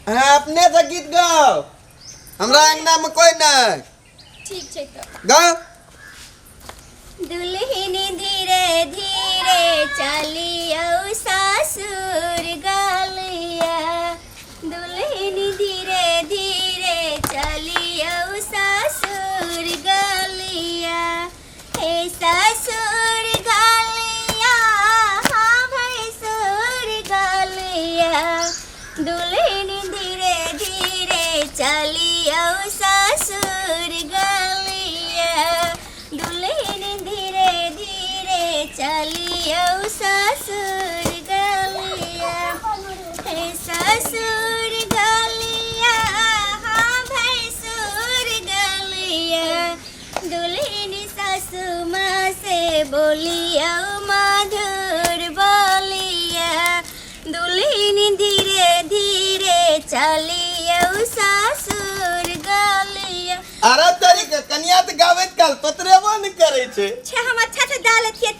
हाँ अपने से गीत गाओ, हमरा अंगना में कोई नहीं। ठीक है तो गाओ। दुल्हन धीरे धीरे चलियो ससुर गलिया, दुल्हन धीरे धीरे चलियो ससुर गलिया, हे ससुर गलिया हाँ भैसुर गलिया, दुल्हन धीरे धीरे चलियो ससुर गलिया, दुल्हन धीरे धीरे चलियो ससुर गलिया, हे ससुर गलिया हाँ भैसुर गलिया, दुल्हन सासु माँ से बोलियो मधुर बोलिया, दुल्हन धीरे धीरे चलियो ससुर गलिया। अरे तेरी कन्या तो गावे कल पतरेवा नहीं करे छे। छे हम अच्छा से डाले थी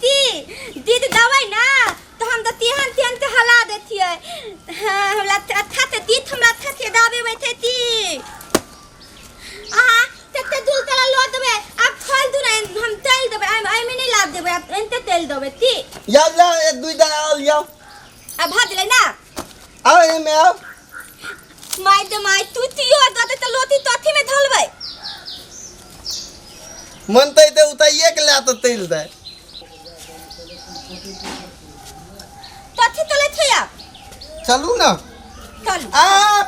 दीद दवाई ना तो हम तो तिहन तिहन के हला देती है। हां हमरा अच्छा से दीद हमरा अच्छा से दावे बैठे थी। आहा तते दूल तला लो देबे अब खोल दू ना हम तेल देबे आई में नहीं लाद देबे अब एनते तेल देबे ती या ला एक दुई दाल लियो। अब भाद ले ना आओ ए में आओ। माय दे माय तू तियो दते त लोती तोथी में धलबै मन तो उताइए के ला तो तेल दे तोथी तले थया चलू ना। चल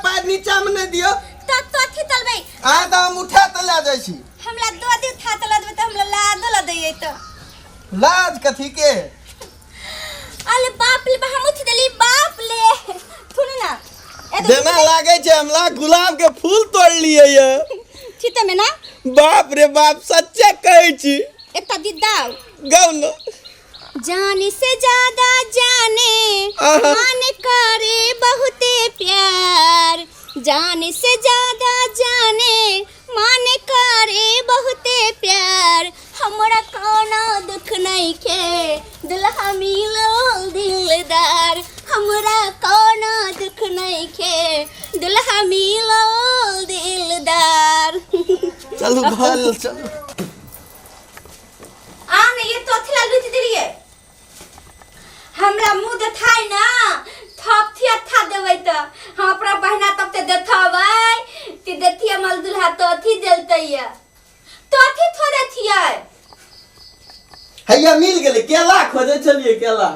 पैर नीचा में नहीं दियो त तोथी तलबै तो हम उठा तो ला जाई छी। हमरा दो दिन था तला देबे त हमरा लाद ल दैयै त लाज कथी के। अरे बाप ले हम उठ देली बाप ले सुन ना देना लागे छे हमला गुलाब के फूल तोड़ लिए ये। ठीक में ना बाप रे बाप सच्चे कहै छी। एकटा गीत गाओ गाओ ना। जाने से ज्यादा जाने मन करे बहुते प्यार, जाने से ज्यादा जाने मन करे बहुते प्यार, हमरा कोनो दुख नहीं के दुल्हा मिलो दिलदार, हमरा कोनो दुख नहीं के दुल्हा मिलो दिलदार। चलो भाल चलो। आने ये तो थला लुट दिलिए हमरा मुंह देखाय ना थप थिया था देबै त हम अपना बहिना तब ते देथबै ती देथिया मल दुल्हा तो थी देलतैया तो थी थोड़े थिया हैया मिल गेले केला खोजे चलिए केला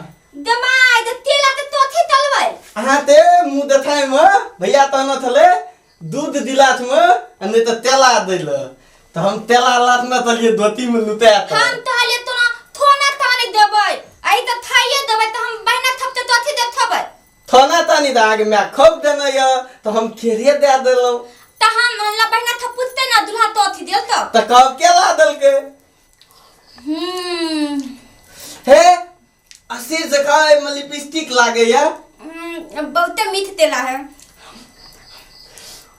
दमाय दे तेला ते तो थी तलबै अहाँ ते मुंह देखाय में भैया तन थले दूध दिलाथ में नहीं तो तेला देल तो हम तेला लाथ में तलिए धोती में लुटाया था। हम तहले तो ना थोना ताने देबै आई त थाइए देबै त हम बहिना थप ते तो थी देथबै थोना तानी दा आगे मैं खूब देना या तो हम केरिए दे देलो त हम ला बहिना थप पूछते ना दुल्हा तो थी देल तो कब केला दल के हे असीर से खाए में लिपस्टिक लागे या बहुते मीठ तेला है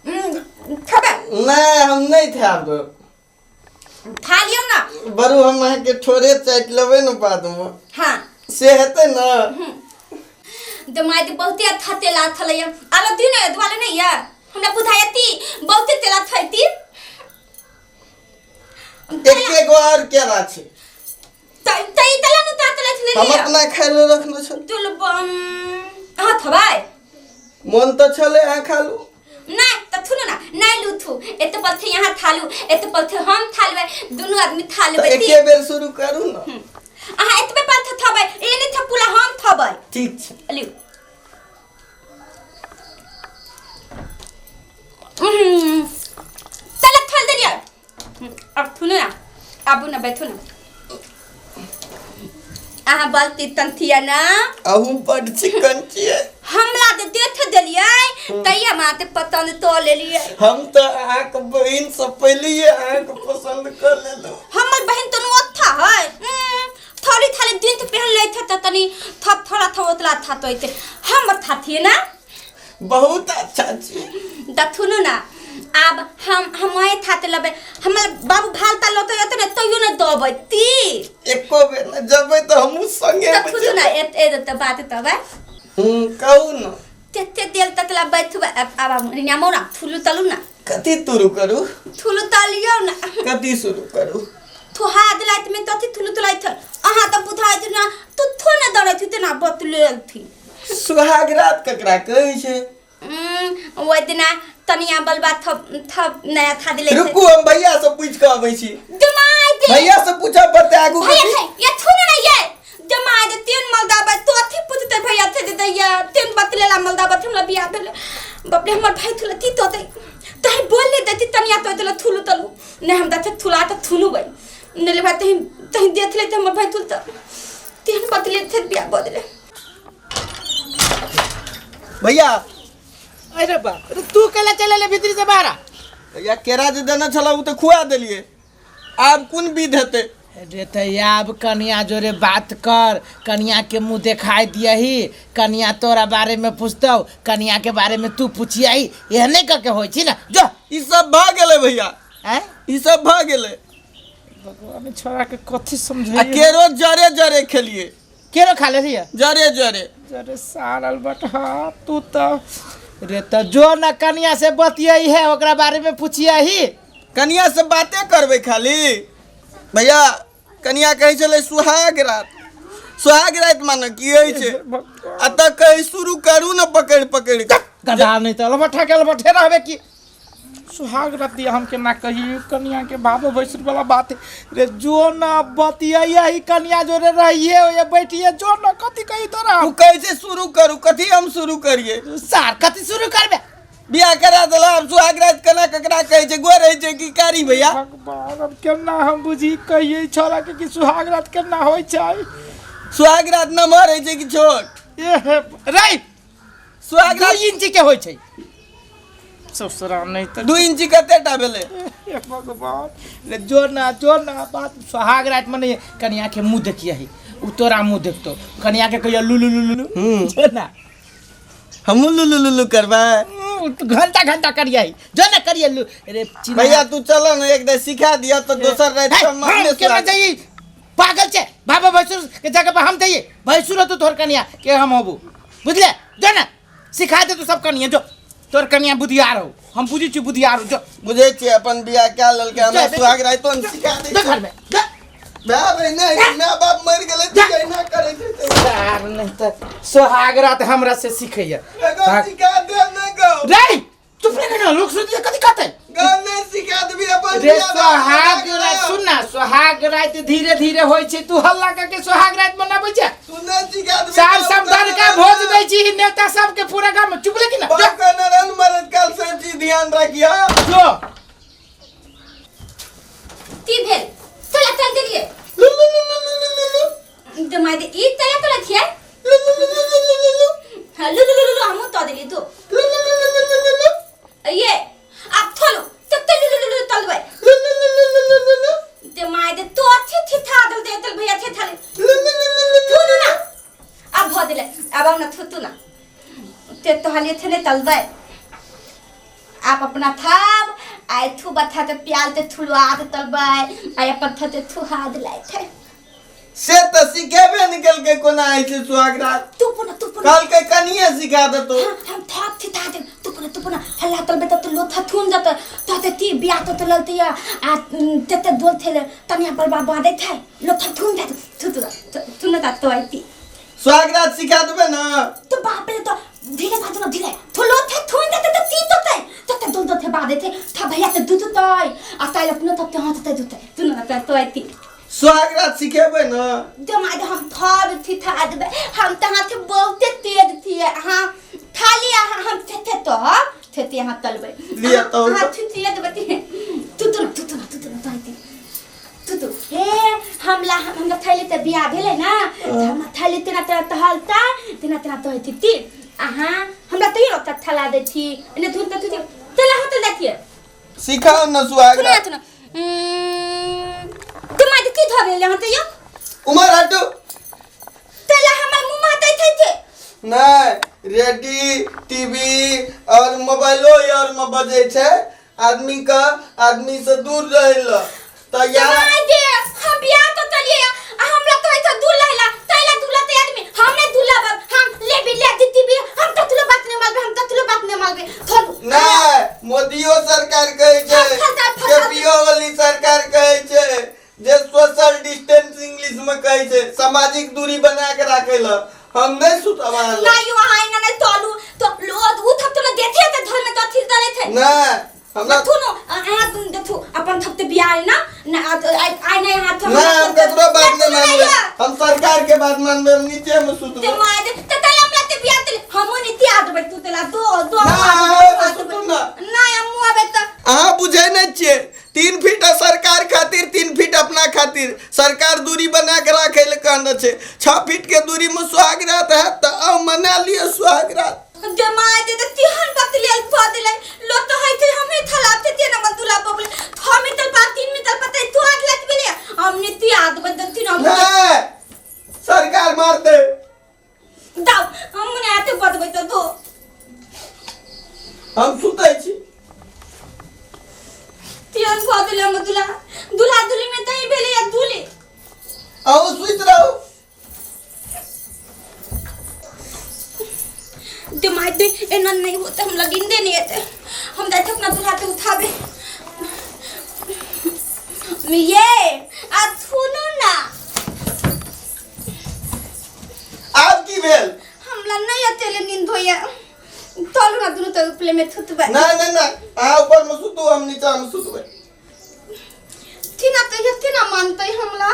खबे नहीं हम नहीं थे अब खा लियो ना बरू हम के ठोरे चाट लेबे न बाद में हां से हेते न दमाई दे बहुते अच्छा तेला थलैया आलो दिन दुआले नहीं या हमरा बुझायती बहुते तेला थैती एक गो और केला छे तई तेला न तातले थले हम अपना खाइले रखनो छ तुल बम हां थबाय मन तो छले आ खालू नहीं त थुनु ना नहीं लुथु एत पथे यहां थालू एत पथे हम थालबे दोनों आदमी थालबे एके बेर शुरू करू न आहा एत पे पथे थबै एने थपुला हम थबै ठीक छ लियो चल थल दरिया अब थुनु ना आबू ना बैठो ना आहा बाल्टी तंथिया ना अहू बड चिकन छिए हमला दे देथ देलियै तैया माते पता न तो ले लिए हम तो आंख बहिन से पहले आंख पसंद कर लेलो हमर बहन तो नोथा है थोड़ी थाली दिन तो पहन ले था तनी थप थोड़ा था उतला था तो इते हमर थाथी ना बहुत अच्छा छी दथुनु ना अब हम आए थाते लबे हमर बाबू भालता लतो यत न तइयो न दबती एको बेर न जबै तो हमहु संगे दथुनु ना ए त बात त बा कहू न तेते देल ततला बैठबा अब रिना मोरा थुलु तलु ना कति तुरु करू थुलु तलियो ना कति शुरू करू थु हाथ लाइत में तति थुलु तलाई थ अहा त बुझाइ छ ना तू थो ना दरै थि तना बतलेल थी सुहाग रात ककरा कहै छै ओइ दिना तनिया बलबा थप नया था दिले रुकू हम भैया से पूछ के आबै छी जमाई दे भैया से पूछा पड़ते आगू भैया ये थुन ना ये जमाई दे तीन मलदाबा तो अथि पूछते भैया थे दे दैया तीन बतलेला मलदाबा हमरा बियाह भेले बाप रे हमर भाई थुला ती तो दे तही बोल ले देती तनिया तो देला थुलु तलु ने हम दथे थुला त थुलु बई नेले भाई तही देथले त हमर भाई थुल त तीन बतले थे बियाह बदले भैया अरे बा अरे तू केला चले भीतर से बाहर भैया केरा जे देना छला उ त खुआ देलिए आब कोन विध हेते अरे तो अब कन्या जोरे बात कर कन्या के मुंह दिखाई दियही कन्या तोरा बारे में पूछतौ कन्या के बारे में तू पूछियही एहने क के होई छी ना जो ई सब भ गेले भैया हैं ई सब भ गेले भगवान छोरा के कथि आ समझे केरो जरे जरे खेलिए केरो खा ले छियै जरे जरे अरे सारल बटहा तू तो रे तो जो न कन्या से बतियही है ओकरा बारे में पूछियही कन्या से बातें करबे खाली भैया कन्या कहै छले सुहाग रात माने की होय छै अत कहि शुरू करू न पकड़ पकड़ के गधा नहीं तो लबठा के लबठे रहबे की सुहाग रात हम के ना कही कन्या के बाबू भैसुर वाला बात रे जो ना बतियही कन्या जो रे रहिए ये बैठिए जो ना कथि कही तोरा तू कैसे शुरू करू कथि हम शुरू करिए सार कथि शुरू करबे बियाह करा देला अब सुहाग रात कना ककरा कहै छै गोर है छै की कारी भैया भगवान अब केना हम बुझी कहिए छोरा के कि सुहाग रात केना होय छै सुहाग रात नमहर है छै कि छोट ए रे सुहाग 2 रात इंच के होय छै ससुरा नहीं तो 2 इंच कतेटा भेले भगवान रे जो ना बात सुहाग रात मने कन्या के मुंह देखियही उ तोरा मुंह देखतो कन्या के कहिया लुलु लुलु जो ना हम लुलु करबा घंटा करियही जो ना करिए रे भैया तू चलो ना एक दे सिखा दिया तो दोसर रात के माने के ना जाई पागल छे बाबा भैसुर के जगह पर हम जाइए भैसुर तो तोर कन्या के हम होबू बुझले जो ना सिखा दे तू सब कन्या जो तोर कन्या बुधियार हो हम बुझी छी बुधियार हो जो बुझे छी अपन बियाह क्या ललके हमरा सुहाग रात तो सिखा दे घर में बाबे नहीं मैं बाप मर गेले तू ना करे छै यार नहीं तो सुहाग रात हमरा से सिखैया सिखा दे ना गो रे चुप रह ना लोग सुन कथि कहते गाने सिखा देबी अपन रे सुहाग रात सुन ना सुहाग रात धीरे धीरे होय छै तू हल्ला करके सुहाग रात मनाबै छै तू ना सिखा देबी साल समदार का भोज दै छी नेता सब के पूरा गांव में चुप ले कि ना बाकनरन मरद काल सब चीज ध्यान रखिया जो ती भेल चला चल दिलिए जमाई दे ई तया तोला थिया लु हम तो दिली तो ये अब थलो तक लु तलबे जमाई दे तो अच्छे था दल दे तल भैया थे थाले थुनु ना अब हो दिले अब ना थुतु ना ते तो हाले थे ने तलबे आप अपना थाब आय थु बथा ते प्याल ते थुलवा ते तलबे आय पत्थर ते थु हाथ लाए थे से तो सिखेबे निकल के कोना आई छै सुहाग रात तू पुना कल के कनिए सिखा दे तो हम थाप थी था दे तू पुना हल्ला तलबे तो लो था थुन जात तो ती बिया तो ललती आ ते दोल थे तनिया पर बाबा दे थे लो था थुन जात तू ना तो आईती सुहाग रात सिखा देबे ना तो बाप रे तो धीरे बात ना धीरे तो लो था थुन जात तो ती तो दोल थे बादे थे था भैया ते दूध तय आ ताई अपना तब ते हाथ ते दूध तू ना तो आईती सुहाग रात सिखेबे ना जमाई हम थाल थी था दे हम तहां थे बहुत तेज थी हां थाली हम थे तो थे यहां तलबे लिया तो हां थी दे बती तू आईती तू हे हमला थैले ते बियाह भेले ना हम थैले तेना तहलता तेना तो आईती ती आहा हमरा तो ये रखता थला दे थी ने धुन तू तेला होत देखिए सिखाओ ना सुहाग रात जमाई दे की धरे ले हते यो उमर हटो तेला हमर मुंह माते थे नहीं रेडी टीवी और मोबाइलो यार में बजे छै आदमी से दूर रहला तो यार जमाई दे हम बियाह तो चलिए हमरा तो ऐसा दूर रहला तैला दूला ते आदमी हमने दूला हम ले भी ले दी टीवी हम तो तुला बात नहीं मालबे हम ततलो बात ने मालबे थोलू ना मोदियो सरकार कहै छै केपीओ वाली सरकार कहै छै जे सोशल डिस्टेंस इंग्लिश में कहै छै सामाजिक दूरी बना के राखे ल हम नहीं सुतवा ना यू हाय ना नहीं तोलू तो लोग उ थप तो देथे त धर में कथि डाले थे ना हमरा थुनो आ तुम देखो अपन थप ते बियाह ना ना आई नहीं हाथ ना हम ककरो बात नहीं मानबे हम सरकार के बात मानबे नीचे में सुतबे ते माय दे त तले हम लाते बियाह ते हम नीति आद बैठ तू तेला दो ना ना हम आबे त अहाँ बुझे नहीं छिए 3 फीट सरकार खातिर 3 फीट अपना खातिर सरकार दूरी बना के रखे ले कहने छे 6 फीट के दूरी में सुहाग रात है तो अब मना लिए सुहाग रात दे माय दे तिहन बात ले पदले लो तो है थे हम ही थलाप थे ना मधुला बबले हम ही तल बात 3 मीटर पता तू आग लत बेले हम नीति आद बदती ना सरकार मारते दाव हम ने आते बदबे तो दो हम सुतै छी तिहन पदले मधुला दुला दुली में तई बेले या दुले आओ सुत रहो दे माय दे एना नहीं होता हम लगिन दे नहीं आते हम दाते अपना दुला के उठाबे ये आ सुनो ना आप की भेल हमला नहीं अतेले नींद होया तोलू ना दुनु तो प्ले में थुतबे ना ना ना आ ऊपर में सुतो हम नीचा में सुतबे तीना तो ये तीना मानते हमला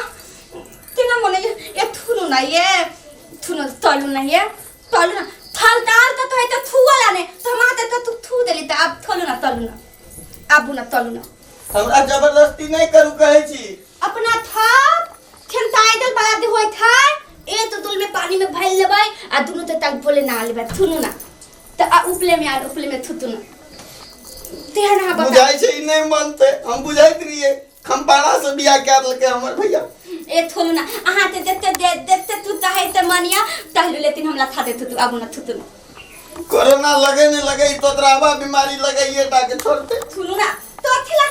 तीना मने ये थुनु ना ये थुनु तोलू ना ये तोलू ना थालदार तो है तो थुवाला ने तो माते तो तू थू देली तो अब थोलू ना तोलू ना आबू ना तोलू ना हमरा जबरदस्ती नहीं करू कहै छी अपना था खेलताई दल बड़ा दे होय था ए तो दुल में पानी में भइल लेबै आ दुनु तो तक बोले ना लेबै थुनु ना तो आ उपले में आ उपले में थुतु ना तेहन हा बता बुझाई छै नहीं मानते हम बुझाइत रहिए खंपाड़ा से बियाह कर लके हमर भैया ए थोलू ना अहाँ ते देखते तू चाहे ते मनिया तहलु लेतिन हमला थाते थुतु आबू ना थुतु कोरोना लगे नहीं लगे तो तरावा बीमारी लगे ये टाके छोड़ते थुनु ना तो खिला